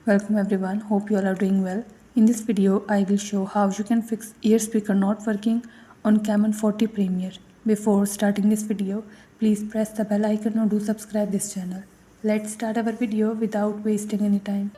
Welcome everyone, hope you all are doing well. In this video, I will show how you can fix ear speaker not working on Camon 40 Premier. Before starting this video, please press the bell icon or do subscribe this channel. Let's start our video without wasting any time.